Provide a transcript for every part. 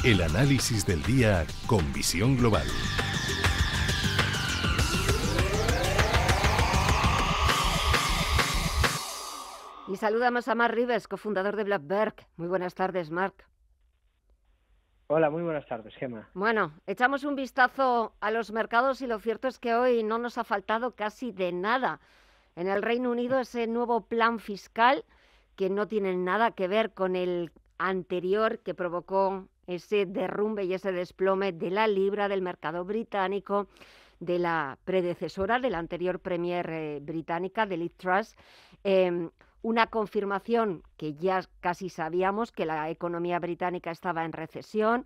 El análisis del día con visión global. Y saludamos a Mark Rivers, cofundador de Blackberg. Muy buenas tardes, Mark. Hola, muy buenas tardes, Gemma. Bueno, echamos un vistazo a los mercados y lo cierto es que hoy no nos ha faltado casi de nada. En el Reino Unido ese nuevo plan fiscal que no tiene nada que ver con el anterior que provocó ese derrumbe y ese desplome de la libra, del mercado británico, de la predecesora de la anterior premier británica, de Liz Truss. Una confirmación que ya casi sabíamos, que la economía británica estaba en recesión,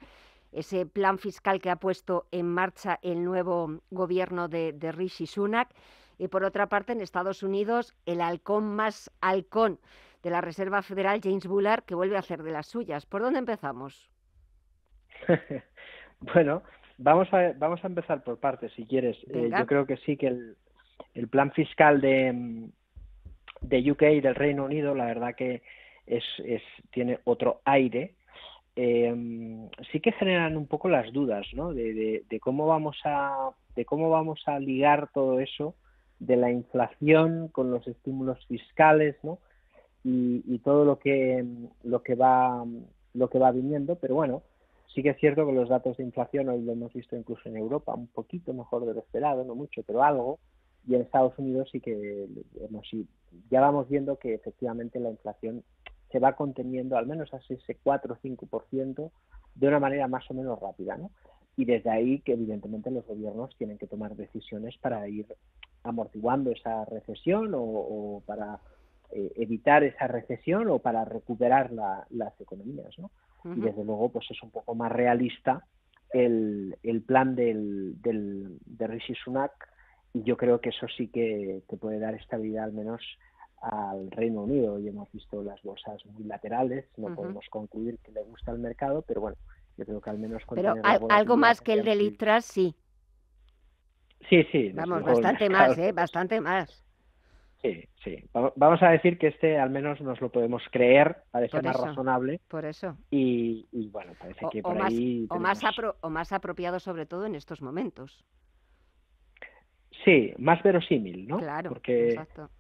ese plan fiscal que ha puesto en marcha el nuevo gobierno de Rishi Sunak. Y por otra parte, en Estados Unidos, el halcón más halcón de la Reserva Federal, James Bullard, que vuelve a hacer de las suyas. ¿Por dónde empezamos? Bueno, vamos a empezar por partes, si quieres. Yo creo que sí que el plan fiscal de UK y del Reino Unido, la verdad que tiene otro aire. Sí que generan un poco las dudas, ¿no? De cómo vamos a ligar todo eso de la inflación con los estímulos fiscales, ¿no? Y todo lo que va viniendo, pero bueno, sí que es cierto que los datos de inflación hoy lo hemos visto incluso en Europa un poquito mejor de lo esperado, no mucho, pero algo, y en Estados Unidos sí que ya vamos viendo que efectivamente la inflación se va conteniendo al menos a ese 4 o 5% de una manera más o menos rápida, ¿no? Y desde ahí que evidentemente los gobiernos tienen que tomar decisiones para ir amortiguando esa recesión o para evitar esa recesión o para recuperar las economías, ¿no? Y desde luego pues es un poco más realista el plan de Rishi Sunak, y yo creo que eso sí que puede dar estabilidad al menos al Reino Unido. Y hemos visto las bolsas muy laterales, no podemos concluir que le gusta al mercado, pero bueno, yo creo que al menos pero algo más que el de Liz Truss, sí. Sí. Vamos, bastante más, bastante más. Sí. Vamos a decir que al menos nos lo podemos creer, parece más razonable. Por eso. Y bueno, parece que por ahí... O más apropiado sobre todo en estos momentos. Sí, más verosímil, ¿no? Claro, porque exacto.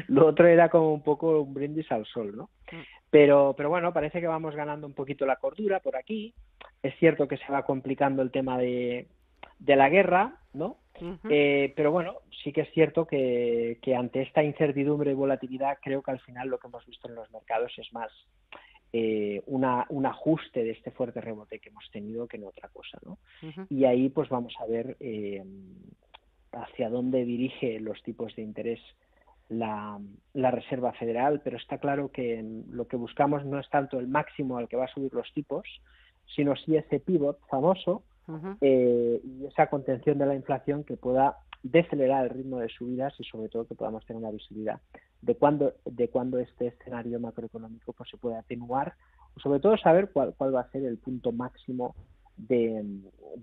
Lo otro era como un poco un brindis al sol, ¿no? Pero bueno, parece que vamos ganando un poquito la cordura por aquí. Es cierto que se va complicando el tema de la guerra, ¿no? Pero bueno, sí que es cierto que ante esta incertidumbre y volatilidad, creo que al final lo que hemos visto en los mercados es más un ajuste de este fuerte rebote que hemos tenido que en otra cosa, ¿no? Y ahí pues vamos a ver hacia dónde dirige los tipos de interés la Reserva Federal, pero está claro que lo que buscamos no es tanto el máximo al que va a subir los tipos, sino sí ese pivot famoso y esa contención de la inflación que pueda decelerar el ritmo de subidas y sobre todo que podamos tener una visibilidad de cuándo este escenario macroeconómico pues se puede atenuar, o sobre todo saber cuál va a ser el punto máximo de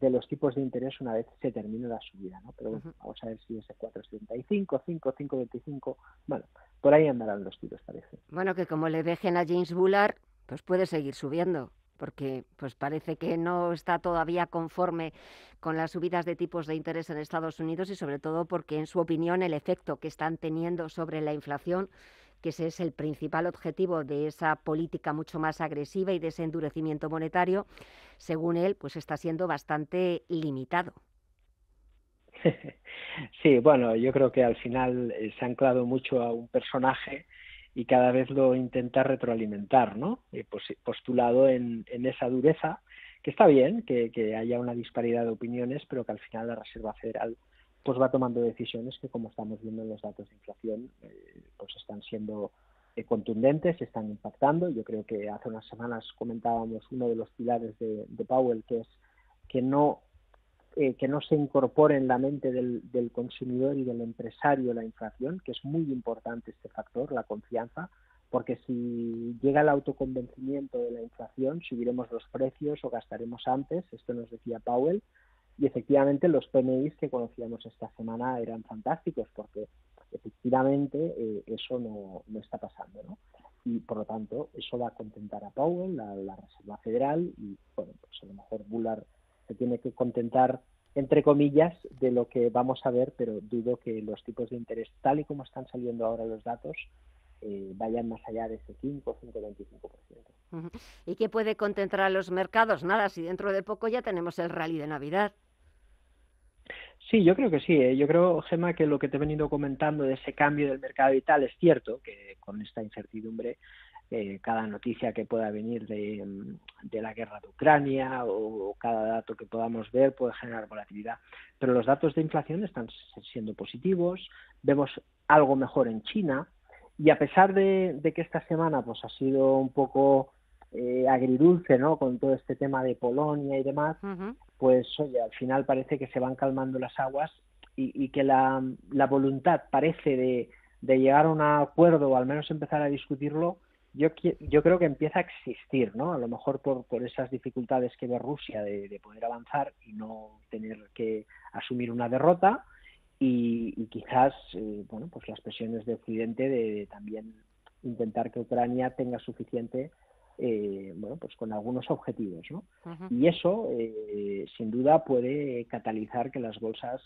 los tipos de interés una vez se termine la subida, ¿no? Pero bueno, vamos a ver si ese 4,75, 5, 5,25, bueno, por ahí andarán los tiros, parece. Bueno, que como le dejen a James Bullard, pues puede seguir subiendo, porque pues parece que no está todavía conforme con las subidas de tipos de interés en Estados Unidos y sobre todo porque, en su opinión, el efecto que están teniendo sobre la inflación, que ese es el principal objetivo de esa política mucho más agresiva y de ese endurecimiento monetario, según él, pues está siendo bastante limitado. Sí, bueno, yo creo que al final se ha anclado mucho a un personaje y cada vez lo intenta retroalimentar, ¿no? Postulado en esa dureza, que está bien, que haya una disparidad de opiniones, pero que al final la Reserva Federal pues va tomando decisiones que, como estamos viendo en los datos de inflación, pues están siendo contundentes, están impactando. Yo creo que hace unas semanas comentábamos uno de los pilares de Powell, que es que no se incorpore en la mente del consumidor y del empresario la inflación, que es muy importante este factor, la confianza, porque si llega el autoconvencimiento de la inflación, subiremos los precios o gastaremos antes, esto nos decía Powell, y efectivamente los PMIs que conocíamos esta semana eran fantásticos, porque efectivamente eso no está pasando, ¿no? Y por lo tanto eso va a contentar a Powell, la Reserva Federal, y bueno, pues a lo mejor Bullard se tiene que contentar, entre comillas, de lo que vamos a ver, pero dudo que los tipos de interés, tal y como están saliendo ahora los datos, vayan más allá de ese 5,25%. Uh-huh. ¿Y qué puede contentar a los mercados? Nada, si dentro de poco ya tenemos el rally de Navidad. Sí, yo creo que sí. Yo creo, Gemma, que lo que te he venido comentando de ese cambio del mercado y tal es cierto, que con esta incertidumbre, cada noticia que pueda venir de la guerra de Ucrania o cada dato que podamos ver puede generar volatilidad. Pero los datos de inflación están siendo positivos, vemos algo mejor en China, y a pesar de que esta semana pues ha sido un poco agridulce, ¿no?, con todo este tema de Polonia y demás, uh-huh, pues oye, al final parece que se van calmando las aguas y que la voluntad parece de llegar a un acuerdo o al menos empezar a discutirlo. Yo creo que empieza a existir, ¿no? A lo mejor por esas dificultades que ve Rusia de poder avanzar y no tener que asumir una derrota, y quizás bueno, pues las presiones de Occidente de también intentar que Ucrania tenga suficiente, bueno, pues con algunos objetivos, ¿no? Uh-huh. Y eso sin duda puede catalizar que las bolsas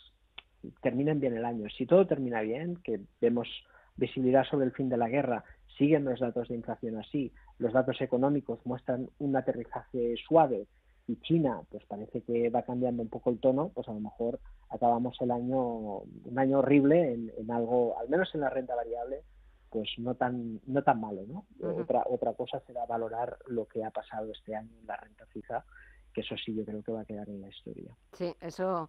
terminen bien el año. Si todo termina bien, que vemos visibilidad sobre el fin de la guerra, siguen los datos de inflación así, los datos económicos muestran un aterrizaje suave, y China pues parece que va cambiando un poco el tono, pues a lo mejor acabamos un año horrible en algo, al menos en la renta variable, pues no tan malo, ¿no? Uh-huh. Otra cosa será valorar lo que ha pasado este año en la renta fija, que eso sí yo creo que va a quedar en la historia. Sí, eso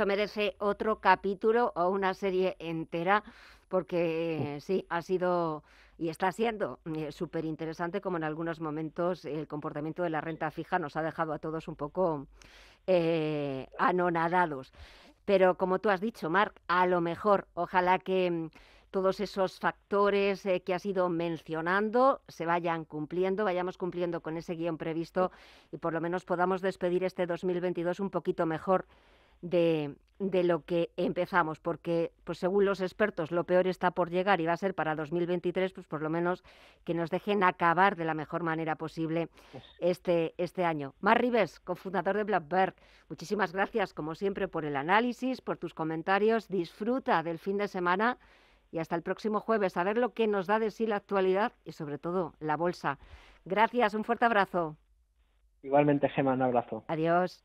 merece otro capítulo o una serie entera, porque sí, ha sido y está siendo súper interesante, como en algunos momentos el comportamiento de la renta fija nos ha dejado a todos un poco anonadados. Pero como tú has dicho, Marc, a lo mejor, ojalá que todos esos factores que has ido mencionando se vayamos cumpliendo con ese guión previsto y por lo menos podamos despedir este 2022 un poquito mejor de lo que empezamos, porque pues según los expertos lo peor está por llegar y va a ser para 2023, pues por lo menos que nos dejen acabar de la mejor manera posible este año. Marc Ribes, cofundador de Black Bear, muchísimas gracias como siempre por el análisis, por tus comentarios, disfruta del fin de semana y hasta el próximo jueves a ver lo que nos da de sí la actualidad y sobre todo la bolsa. Gracias, un fuerte abrazo. Igualmente, Gemma, un abrazo. Adiós.